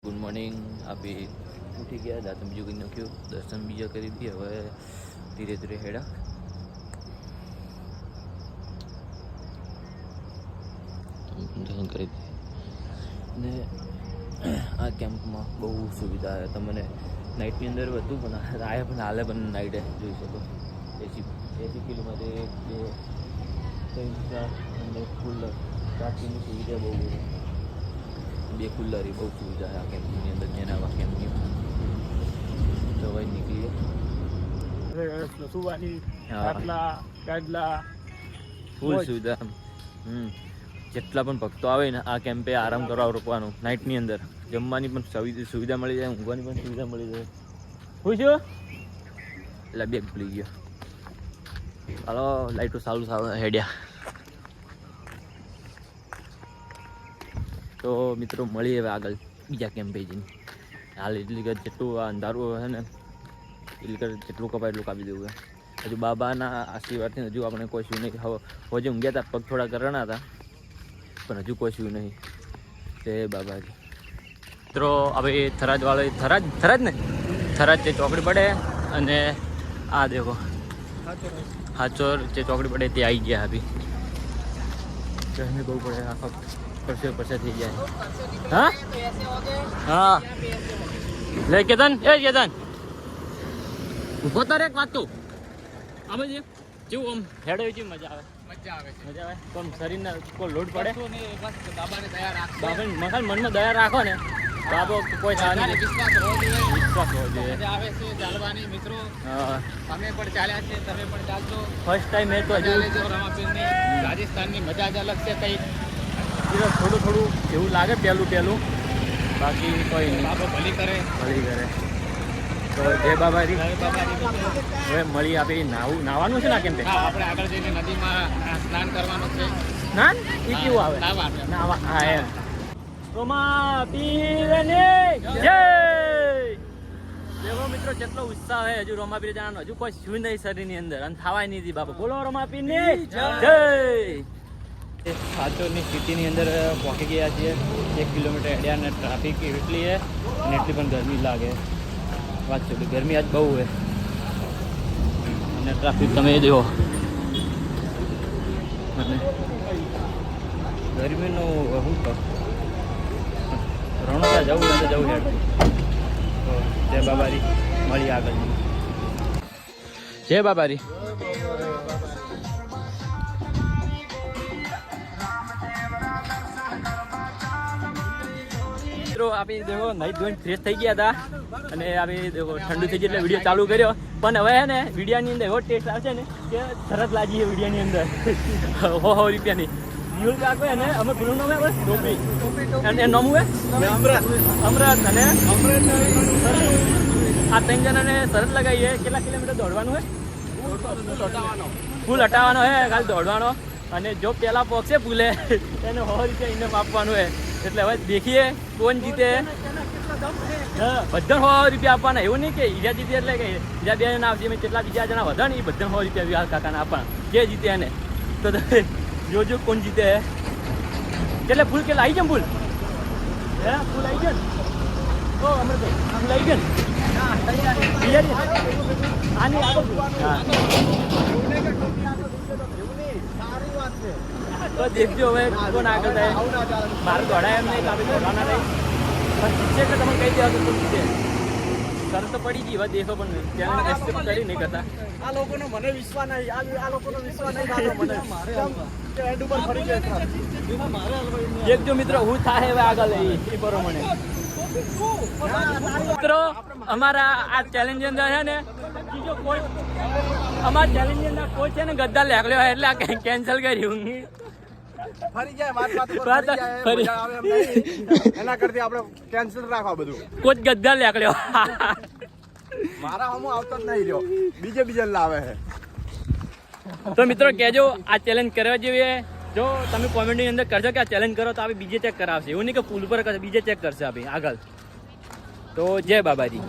Good morning. આપી ઉઠી ગયા, દાંત બીજું કરી નાખ્યું, દર્શન બીજા કરી દઈએ. હવે ધીરે ધીરે હેડા દર્શન કરી દઈએ. ને આ કેમ્પમાં બહુ સુવિધા છે. તમને નાઇટની અંદર બધું પણ આયા પણ હાલે પણ નાઇટે જોઈ શકો. એસી કિલોમાંથી એક બે ત્રણ ચાર અને કુલર રાત્રિની સુવિધા બહુ બધી. બે કુલરી બહુ સુવિધા છે આ કેમ્પની અંદર. જેના કેમ્પની દવાઈ નીકળીએ ફૂલ સુવિધા. જેટલા પણ ભક્તો આવે ને આ કેમ્પે આરામ કરવા રોકવાનું. નાઇટની અંદર જમવાની પણ સુવિધા મળી જાય, ઊંઘવાની પણ સુવિધા મળી જાય. ખુશ એટલે બે ભૂલી ગયો. હાલો લાઈટો ચાલુ હેડ્યા. તો મિત્રો મળીએ હવે આગળ બીજા કેમ્પે જઈને. હાલ એટલી કર જેટલું અંધારું છે ને એટલી કર જેટલું કપાય એટલું કાપી દેવું. હજુ બાબાના આશીર્વાદથી હજુ આપણે કોઈ શું નહીં. હવે ઊંઘ્યા હતા, પગ થોડા કરવાના હતા પણ હજુ કોઈ શું નહીં. જય બાબાજી. મિત્રો હવે થરાદ વાળો થરાદ ને થરાદ જે ચોકડી પડે અને આ દેખો હાચોર જે ચોકડી પડે તે આવી ગયા. અભી ગરમી બહુ પડે, આખો પરસે થઈ જાય. હા હા લે કેતન, કેતન ઉભો તારે એક વાત તું આવે છે જેવું આમ હેડે છે. મજા આવે પણ શરીરને કોઈ લોડ પડે. બાબાને મનમાં દયા રાખો ને બાબો કોઈ વિશ્વાસ હોવો જોઈએ. મિત્રો અમે પણ ચાલ્યા છે, તમે પણ ચાલજો. ફર્સ્ટ ટાઈમ મેં તો હજુ રાજસ્થાનની મજા જ અલગ છે. કંઈક થોડું એવું લાગે પહેલું બાકી કોઈ નહીં. બાબો ભલી કરે. તો જય બાબાજી. હવે મળી આપી નાવાનું છે ને કેમ આપણે આગળ જઈને નદીમાં સ્નાન કરવાનું છે. સ્નાન એ કેવું આવે? નાવા. હા એમ. રોમા પીરને જય. દેખો મિત્રો કેટલો ઉત્સાહ છે. હજુ રોમા પીર જવાનું હજુ કોઈ શું નહીં શરીરની અંદર અને થવાય નહીં. બાપા બોલો રોમા પીરની જય. સાચોરની સિટીની અંદર પહોંચી ગયા છીએ. 1 કિલોમીટર હેડ્યા અને ટ્રાફિક એટલી છે અને એટલી પણ ગરમી લાગે. વાત છે ગરમી આજ બહુ છે અને ટ્રાફિક તમે જુઓ. અને ગરમીનું શું કહું, રણોદા જવું હેડ તો જય બાબારી. મળી આગળ. જય બાબારી. આપી દેખો નાઈટ ધોઈને ફ્રેશ થઈ ગયા હતા અને આપી દેખો ઠંડુ થઈ ગયું એટલે વિડીયો ચાલુ કર્યો. પણ હવે હે ને વિડીયાની અંદર એવો ટેસ્ટ આવશે ને કે તરત લાગી વિડીયાની અંદર 100 રૂપિયાની ન્યૂઝ રાખો. અને અમે પેલું નામ ટોપી અને નામ હોય અમૃત અને આ 3 જણાને શરત લગાવીએ. કેટલા કિલોમીટર દોડવાનું હોય? ફૂલ હટાવવાનો હે, ખાલી દોડવાનો. અને જો પેલા પોક્ષે ભૂલે એને 100 રૂપિયા ઇનામ આપવાનું હોય. એટલે હવે દેખીએ કોણ જીતે. બધા 100 રૂપિયા આપવાના. એવું નહીં કે હીરા જીતે એટલે કે બીજા 2 જણા આવશે. જેટલા બીજા જણા વધે ને એ બધા 100 રૂપિયા કાકાને આપવાના. જે જીતે એને તો જોજો કોણ જીતે. એટલે ફૂલ કેટલા આવી જાય? ફૂલ હે ફૂલ આવી જાય ને? ઓ અમરભાઈ ફૂલ આવી જાય ને? આની તો દેખજો હવે કોણ આગળ થાય. મારે દોડાય એમ નહીં, આપણે દોડવાના નહીં. પણ જીતશે એટલે તમે કહી દેવા તો જીતે. શરત પડી ગઈ. હવે દેખો પણ ત્યાં એક્સેપ્ટ કરી નહીં કરતા. આ લોકોનો મને વિશ્વાસ નહીં. આ લોકોનો વિશ્વાસ નહીં. દેખજો મિત્રો હું થાય હવે આગળ એ પ્રમાણે. મિત્રો અમારા આ ચેલેન્જ અંદર છે ને બીજો કોઈ અમારા ચેલેન્જ અંદર કોઈ છે ને ગદ્દાર લેકલ્યો એટલે આ કેન્સલ કર્યું. ફરી જાય એના કરતી આપણે કેન્સલ રાખવા બધું. કોઈ ગદ્દાર લેકલ્યો મારા હમું આવતો જ નહીં રહ્યો. બીજે લાવે છે. તો મિત્રો કહેજો આ ચેલેન્જ કરવા જોઈએ. જો તમે કોમેન્ટની અંદર કરજો કે આ ચેલેન્જ કરો તો આપણે બીજે ચેક કરાવશે. એવું નહીં કે પુલ પર કરશે, બીજે ચેક કરશે આપણે આગળ. તો જય બાબાજી.